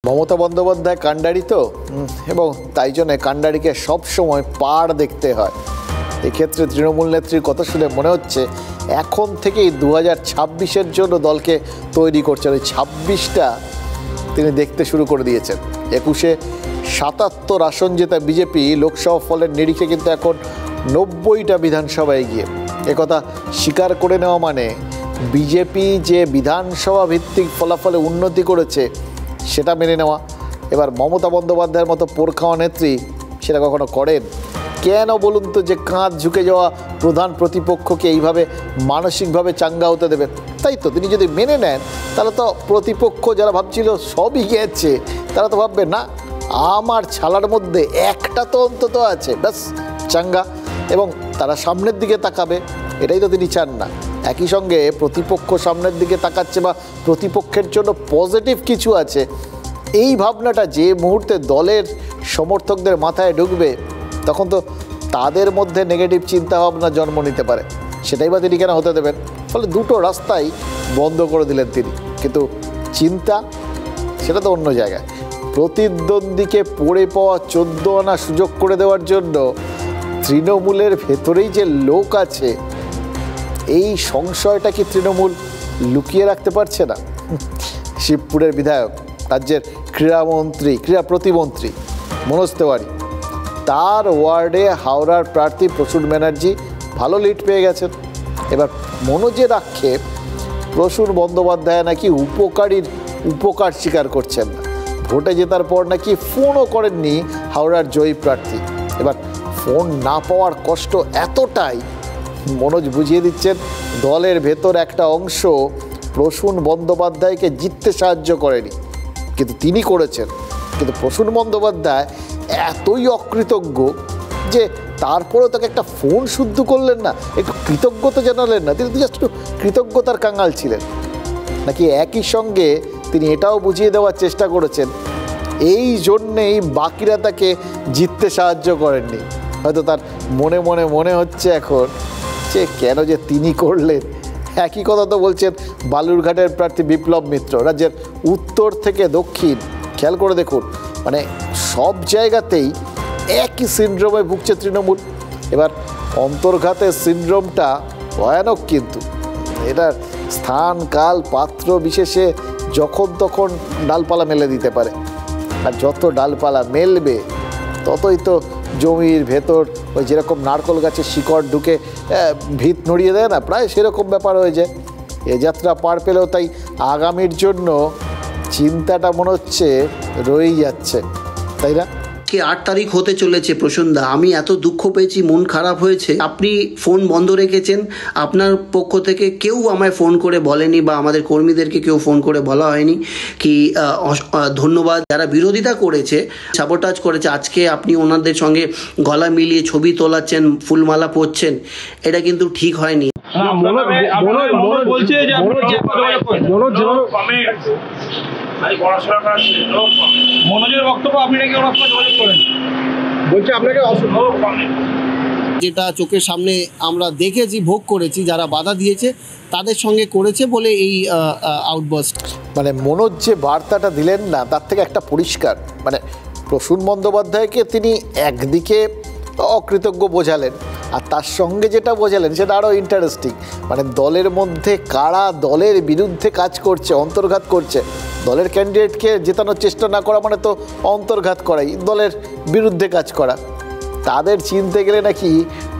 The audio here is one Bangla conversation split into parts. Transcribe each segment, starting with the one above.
মমতা বন্দ্যোপাধ্যায় কাণ্ডারি তো, এবং তাই জন্য কাণ্ডারিকে সবসময় পাড় দেখতে হয়। এক্ষেত্রে তৃণমূল নেত্রীর কথা শুনে মনে হচ্ছে এখন থেকেই 2026-এর জন্য দলকে তৈরি করছেন। ওই 26টা তিনি দেখতে শুরু করে দিয়েছেন। 21-এ 77 আসন জেতা বিজেপি লোকসভা ফলের নিরিখে কিন্তু এখন 90টা বিধানসভায় গিয়ে একথা স্বীকার করে নেওয়া মানে বিজেপি যে বিধানসভা ভিত্তিক ফলাফলে উন্নতি করেছে সেটা মেনে নেওয়া। এবার মমতা বন্দ্যোপাধ্যায়ের মতো পোরখাওয়া নেত্রী সেটা কখনো করেন? কেন বলুন তো যে কাঁধ ঝুঁকে যাওয়া প্রধান প্রতিপক্ষকে এইভাবে মানসিকভাবে চাঙ্গা হতে দেবে? তাই তো, তিনি যদি মেনে নেন তাহলে তো প্রতিপক্ষ যারা ভাবছিল সবই গেছে তারা তো ভাববে না আমার ছালার মধ্যে একটা তো অন্তত আছে, ব্যাস চাঙ্গা, এবং তারা সামনের দিকে তাকাবে। এটাই তো তিনি চান না। একই সঙ্গে প্রতিপক্ষ সামনের দিকে তাকাচ্ছে বা প্রতিপক্ষের জন্য পজিটিভ কিছু আছে, এই ভাবনাটা যে মুহূর্তে দলের সমর্থকদের মাথায় ঢুকবে তখন তো তাদের মধ্যে নেগেটিভ চিন্তাভাবনা জন্ম নিতে পারে। সেটাই বা তিনি কেন হতে দেবেন? ফলে দুটো রাস্তাই বন্ধ করে দিলেন তিনি। কিন্তু চিন্তা সেটা তো অন্য জায়গায়। প্রতিদ্বন্দ্বীকে পড়ে পাওয়া 14 আনা সুযোগ করে দেওয়ার জন্য তৃণমূলের ভেতরেই যে লোক আছে, এই সংশয়টা কি তৃণমূল লুকিয়ে রাখতে পারছে না? শিবপুরের বিধায়ক, রাজ্যের ক্রীড়ামন্ত্রী, ক্রীড়া প্রতিমন্ত্রী মনোজ তেওয়ারি, তার ওয়ার্ডে হাওড়ার প্রার্থী প্রসূন ব্যানার্জি ভালো লিড পেয়ে গেছেন। এবার মনোজের আক্ষেপ প্রসূন বন্দ্যোপাধ্যায় নাকি উপকার স্বীকার করছেন না। ভোটে জেতার পর নাকি ফোনও করেননি হাওড়ার জয়ী প্রার্থী। এবার ফোন না পাওয়ার কষ্ট এতটাই, মনোজ বুঝিয়ে দিচ্ছেন দলের ভেতর একটা অংশ প্রসূন বন্দ্যোপাধ্যায়কে জিততে সাহায্য করেনি, কিন্তু তিনি করেছেন। কিন্তু প্রসূন বন্দ্যোপাধ্যায় এতই অকৃতজ্ঞ যে তারপরেও তাকে একটা ফোন শুদ্ধ করলেন না, একটু কৃতজ্ঞতা জানালেন না। তিনি জাস্ট একটু কৃতজ্ঞতার কাঙাল ছিলেন নাকি? একই সঙ্গে তিনি এটাও বুঝিয়ে দেওয়ার চেষ্টা করেছেন এই জন্যেই বাকিরা তাকে জিততে সাহায্য করেননি। হয়তো তার মনে মনে মনে হচ্ছে এখন যে কেন যে তিনি করলেন। একই কথা তো বলছেন বালুরঘাটের প্রার্থী বিপ্লব মিত্র। রাজ্যের উত্তর থেকে দক্ষিণ খেয়াল করে দেখুন, মানে সব জায়গাতেই একই সিনড্রোমে ভুগছে তৃণমূল। এবার অন্তর্ঘাতের সিনড্রোমটা ভয়ানক, কিন্তু এটার স্থান কাল পাত্র বিশেষে যখন তখন ডালপালা মেলে দিতে পারে। আর যত ডালপালা মেলবে ততই তো জমির ভেতর ওই যেরকম নারকোল গাছের শিকড় ঢুকে ভিত নড়িয়ে দেয় না, প্রায় সেরকম ব্যাপার হয়ে যায়। এ যাত্রা পার পেলেও তাই আগামীর জন্য চিন্তাটা মনে হচ্ছে রয়েই যাচ্ছে, তাই না? 8 তারিখ হতে চলেছে প্রসূনদা, আমি এত দুঃখ পেয়েছি, মন খারাপ হয়েছে। আপনি ফোন বন্ধ রেখেছেন, আপনার পক্ষ থেকে কেউ আমায় ফোন করে বলেনি বা আমাদের কর্মীদেরকে কেউ ফোন করে বলা হয়নি কি ধন্যবাদ। যারা বিরোধিতা করেছে, সাবোটাজ করেছে, আজকে আপনি ওনাদের সঙ্গে গলা মিলিয়ে ছবি তোলাচ্ছেন, ফুলমালা পরছেন, এটা কিন্তু ঠিক হয়নি। মনোজের বক্তব্য আপনি নাকি ওনার সঙ্গে যোগাযোগ করেন, বলছে আপনাকে যেটা চোখের সামনে আমরা দেখেছি, ভোগ করেছি, যারা বাধা দিয়েছে তাদের সঙ্গে করেছে বলে এই আউটবাস্ট। মানে মনোজ যে বার্তাটা দিলেন না, তার থেকে একটা পরিষ্কার, মানে প্রসূন বন্দ্যোপাধ্যায়কে তিনি একদিকে অকৃতজ্ঞ বোঝালেন, আর তার সঙ্গে যেটা বোঝালেন সেটা আরও ইন্টারেস্টিং। মানে দলের মধ্যে কারা দলের বিরুদ্ধে কাজ করছে, অন্তর্ঘাত করছে। দলের ক্যান্ডিডেটকে জেতানোর চেষ্টা না করা মানে তো অন্তর্ঘাত করাই, দলের বিরুদ্ধে কাজ করা। তাদের চিনতে গেলে নাকি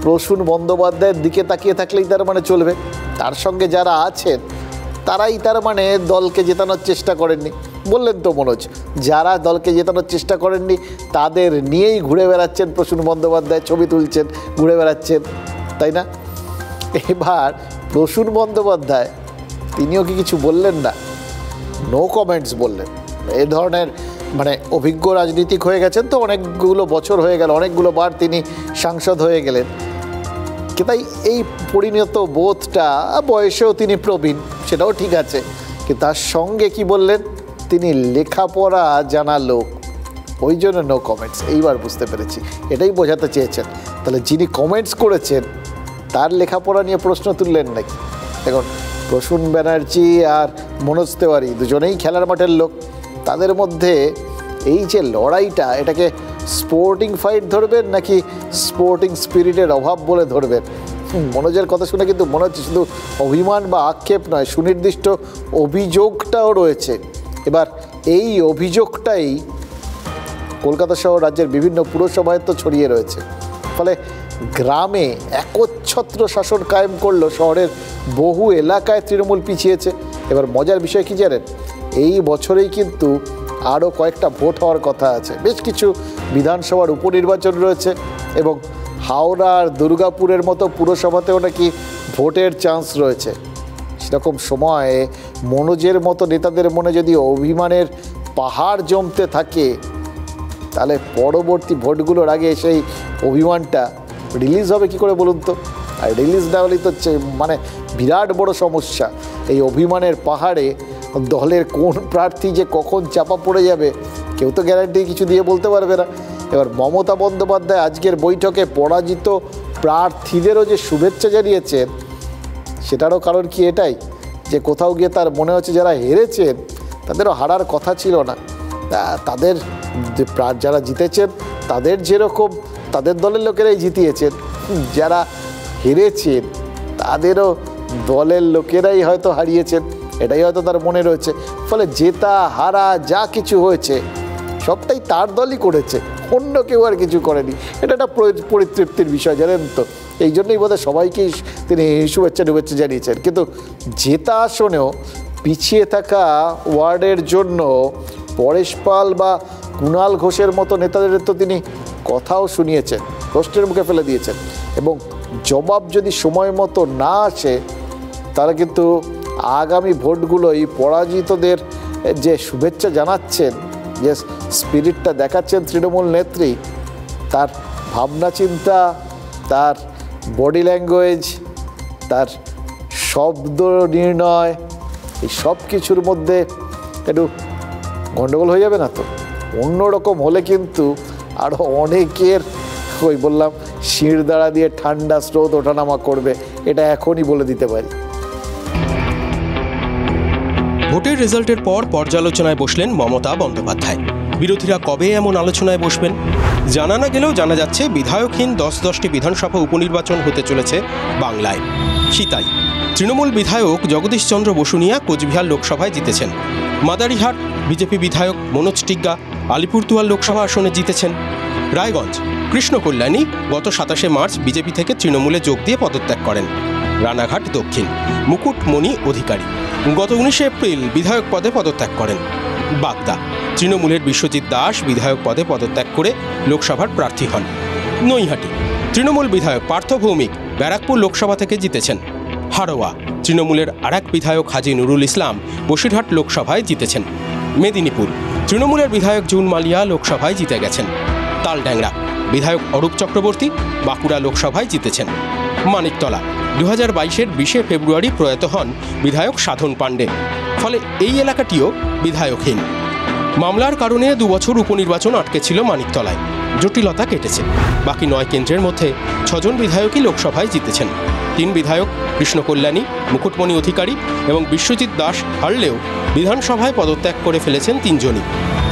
প্রসূন বন্দ্যোপাধ্যায়ের দিকে তাকিয়ে থাকলেই তার মানে চলবে। তার সঙ্গে যারা আছেন তারাই তার মানে দলকে জেতানোর চেষ্টা করেননি। বললেন তো মনোজ, যারা দলকে জেতানোর চেষ্টা করেননি তাদের নিয়েই ঘুরে বেড়াচ্ছেন প্রসূন বন্দ্যোপাধ্যায়, ছবি তুলছেন, ঘুরে বেড়াচ্ছেন, তাই না? এবার প্রসূন বন্দ্যোপাধ্যায় তিনিও কি কিছু বললেন না? নো কমেন্টস বললেন। এ ধরনের মানে অভিজ্ঞ রাজনীতিক হয়ে গেছেন তো, অনেকগুলো বছর হয়ে গেল, অনেকগুলো বার তিনি সাংসদ হয়ে গেলেন। তাই এই পরিণত বোধটা, বয়সেও তিনি প্রবীণ, সেটাও ঠিক আছে, কিন্তু তার সঙ্গে কি বললেন, তিনি লেখাপড়া জানা লোক, ওই জন্য নো কমেন্টস। এইবার বুঝতে পেরেছি, এটাই বোঝাতে চেয়েছেন। তাহলে যিনি কমেন্টস করেছেন তার লেখাপড়া নিয়ে প্রশ্ন তুললেন নাকি? দেখুন, প্রসূন ব্যানার্জি আর মনোজ তেওয়ারি দুজনেই খেলার মাঠের লোক, তাদের মধ্যে এই যে লড়াইটা, এটাকে স্পোর্টিং ফাইট ধরবেন নাকি স্পোর্টিং স্পিরিটের অভাব বলে ধরবেন? মনোজের কথা শুনে কিন্তু মনে হচ্ছে শুধু অভিমান বা আক্ষেপ নয়, সুনির্দিষ্ট অভিযোগটাও রয়েছে। এবার এই অভিযোগটাই কলকাতা সহ রাজ্যের বিভিন্ন পুরসভায় তো ছড়িয়ে রয়েছে। ফলে গ্রামে একচ্ছত্র শাসন কায়েম করলো, শহরের বহু এলাকায় তৃণমূল পিছিয়েছে। এবার মজার বিষয় কি জানেন, এই বছরেই কিন্তু আরও কয়েকটা ভোট হওয়ার কথা আছে। বেশ কিছু বিধানসভার উপনির্বাচন রয়েছে এবং হাওড়া আর দুর্গাপুরের মতো পুরসভাতেও নাকি ভোটের চান্স রয়েছে। সেরকম সময়ে মনোজের মতো নেতাদের মনে যদি অভিমানের পাহাড় জমতে থাকে, তাহলে পরবর্তী ভোটগুলোর আগে সেই অভিমানটা রিলিজ হবে কি করে বলুন তো? আর রিলিজ না হলেই তো মানে বিরাট বড় সমস্যা। এই অভিমানের পাহাড়ে দলের কোন প্রার্থী যে কখন চাপা পড়ে যাবে কেউ তো গ্যারান্টি কিছু দিয়ে বলতে পারবে না। এবার মমতা বন্দ্যোপাধ্যায় আজকের বৈঠকে পরাজিত প্রার্থীদেরও যে শুভেচ্ছা জানিয়েছেন, সেটারও কারণ কি এটাই যে কোথাও গিয়ে তার মনে হচ্ছে যারা হেরেছেন তাদেরও হারার কথা ছিল না, তাদের যারা জিতেছেন তাদের যেরকম তাদের দলের লোকেরাই জিতিয়েছেন, যারা হেরেছেন তাদেরও দলের লোকেরাই হয়তো হারিয়েছেন, এটাই হয়তো তার মনে রয়েছে। ফলে জেতা হারা যা কিছু হয়েছে সবটাই তার দলই করেছে, অন্য কেউ আর কিছু করেনি। এটা একটা পরিতৃপ্তির বিষয় জানেন তো, এই জন্যই বোধহয় সবাইকেই তিনি শুভেচ্ছা জানিয়েছেন। কিন্তু জেতা আসনেও পিছিয়ে থাকা ওয়ার্ডের জন্য পরেশ পাল বা কুণাল ঘোষের মতো নেতাদের তো তিনি কথাও শুনিয়েছেন, প্রশ্নের মুখে ফেলে দিয়েছেন এবং জবাব যদি সময় মতো না আসে তারা কিন্তু আগামী ভোটগুলোই পরাজিতদের যে শুভেচ্ছা জানাচ্ছেন, যে স্পিরিটটা দেখাচ্ছেন তৃণমূল নেত্রী, তার ভাবনা চিন্তা, তার বডি ল্যাঙ্গুয়েজ, তার শব্দ নির্ণয়, এই সব কিছুর মধ্যে একটু গণ্ডগোল হয়ে যাবে না তো? অন্যরকম হলে কিন্তু আরও অনেকের ওই বললাম শিরদাঁড়া দিয়ে ঠান্ডা স্রোত ওঠানামা করবে, এটা এখনই বলে দিতে পারি। ভোটের রেজাল্টের পর পর্যালোচনায় বসলেন মমতা বন্দ্যোপাধ্যায়। বিরোধীরা কবে এমন আলোচনায় বসবেন জানা না গেলেও জানা যাচ্ছে বিধায়কহীন 10টি বিধানসভা উপনির্বাচন হতে চলেছে বাংলায়। সিতাই তৃণমূল বিধায়ক জগদীশ চন্দ্র বসুনিয়া কোচবিহার লোকসভায় জিতেছেন। মাদারিহাট বিজেপি বিধায়ক মনোজ টিগ্গা আলিপুরদুয়ার লোকসভা আসনে জিতেছেন। রায়গঞ্জ কৃষ্ণ কল্যাণী গত 27শে মার্চ বিজেপি থেকে তৃণমূলে যোগ দিয়ে পদত্যাগ করেন। রানাঘাট দক্ষিণ মুকুটমণি অধিকারী গত 19শে এপ্রিল বিধায়ক পদে পদত্যাগ করেন। বাগদা তৃণমূলের বিশ্বজিৎ দাস বিধায়ক পদে পদত্যাগ করে লোকসভার প্রার্থী হন। নৈহাটি তৃণমূল বিধায়ক পার্থ ভৌমিক ব্যারাকপুর লোকসভা থেকে জিতেছেন। হাড়োয়া তৃণমূলের আরেক বিধায়ক হাজী নুরুল ইসলাম বসিরহাট লোকসভায় জিতেছেন। মেদিনীপুর তৃণমূলের বিধায়ক জুন মালিয়া লোকসভায় জিতে গেছেন। তালড্যাংরা বিধায়ক অরূপ চক্রবর্তী বাঁকুড়া লোকসভায় জিতেছেন। মানিকতলা 2022-এর 20শে ফেব্রুয়ারি প্রয়াত হন বিধায়ক সাধন পাণ্ডে, ফলে এই এলাকাটিও বিধায়কহীন। মামলার কারণে 2 বছর উপনির্বাচন আটকে ছিল মানিকতলায়, জটিলতা কেটেছে। বাকি 9 কেন্দ্রের মধ্যে 6 জন বিধায়কই লোকসভায় জিতেছেন। 3 বিধায়ক কৃষ্ণ কল্যাণী, মুকুটমণি অধিকারী এবং বিশ্বজিৎ দাস হারলেও বিধানসভায় পদত্যাগ করে ফেলেছেন 3 জনই।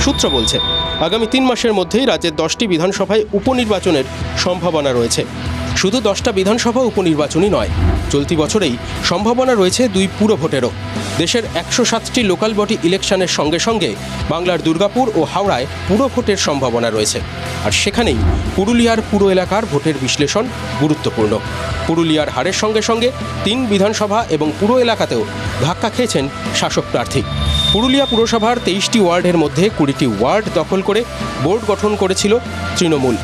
সূত্র বলছে আগামী 3 মাসের মধ্যেই রাজ্যের 10টি বিধানসভায় উপনির্বাচনের সম্ভাবনা রয়েছে। শুধু 10টা বিধানসভা উপনির্বাচনই নয়, চলতি বছরেই সম্ভাবনা রয়েছে 2 পুর ভোটেরও। দেশের 107টি লোকাল বডি ইলেকশনের সঙ্গে সঙ্গে বাংলার দুর্গাপুর ও হাওড়ায় পুর ভোটের সম্ভাবনা রয়েছে। আর সেখানেই পুরুলিয়ার পুর এলাকার ভোটের বিশ্লেষণ গুরুত্বপূর্ণ। পুরুলিয়ার হারের সঙ্গে সঙ্গে 3 বিধানসভা এবং পুর এলাকাতেও ধাক্কা খেয়েছেন শাসক প্রার্থী। পুরুলিয়া পুরসভার 23টি ওয়ার্ডের মধ্যে 20টি ওয়ার্ড দখল করে বোর্ড গঠন করেছিল তৃণমূল।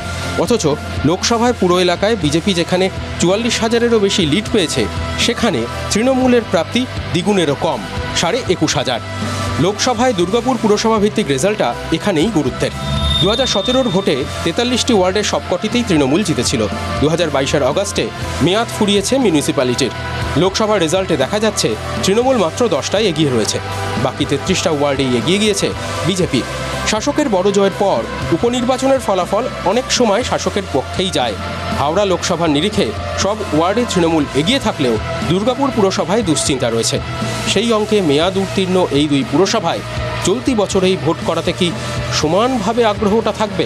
অথচ লোকসভায় পুর এলাকায় বিজেপি যেখানে 44,000-এরও বেশি লিড পেয়েছে, সেখানে তৃণমূলের প্রাপ্তি দ্বিগুণেরও কম, 21,500। লোকসভায় দুর্গাপুর পুরসভা ভিত্তিক রেজাল্টটা এখানেই গুরুত্বের। 2017-র ভোটে 43টি ওয়ার্ডের সবকটিতেই তৃণমূল জিতেছিল। 2022-এর অগাস্টে মেয়াদ ফুরিয়েছে মিউনিসিপ্যালিটির। লোকসভার রেজাল্টে দেখা যাচ্ছে তৃণমূল মাত্র 10টায় এগিয়ে রয়েছে, বাকি 33টা ওয়ার্ডেই এগিয়ে গিয়েছে বিজেপি। শাসকের বড় জয়ের পর উপনির্বাচনের ফলাফল অনেক সময় শাসকের পক্ষেই যায়। হাওড়া লোকসভার নিরিখে সব ওয়ার্ডে তৃণমূল এগিয়ে থাকলেও দুর্গাপুর পুরসভায় দুশ্চিন্তা রয়েছে। সেই অঙ্কে মেয়াদ উত্তীর্ণ এই 2 পুরসভায় চলতি বছরেই ভোট করাতে কি সমানভাবে আগ্রহটা থাকবে?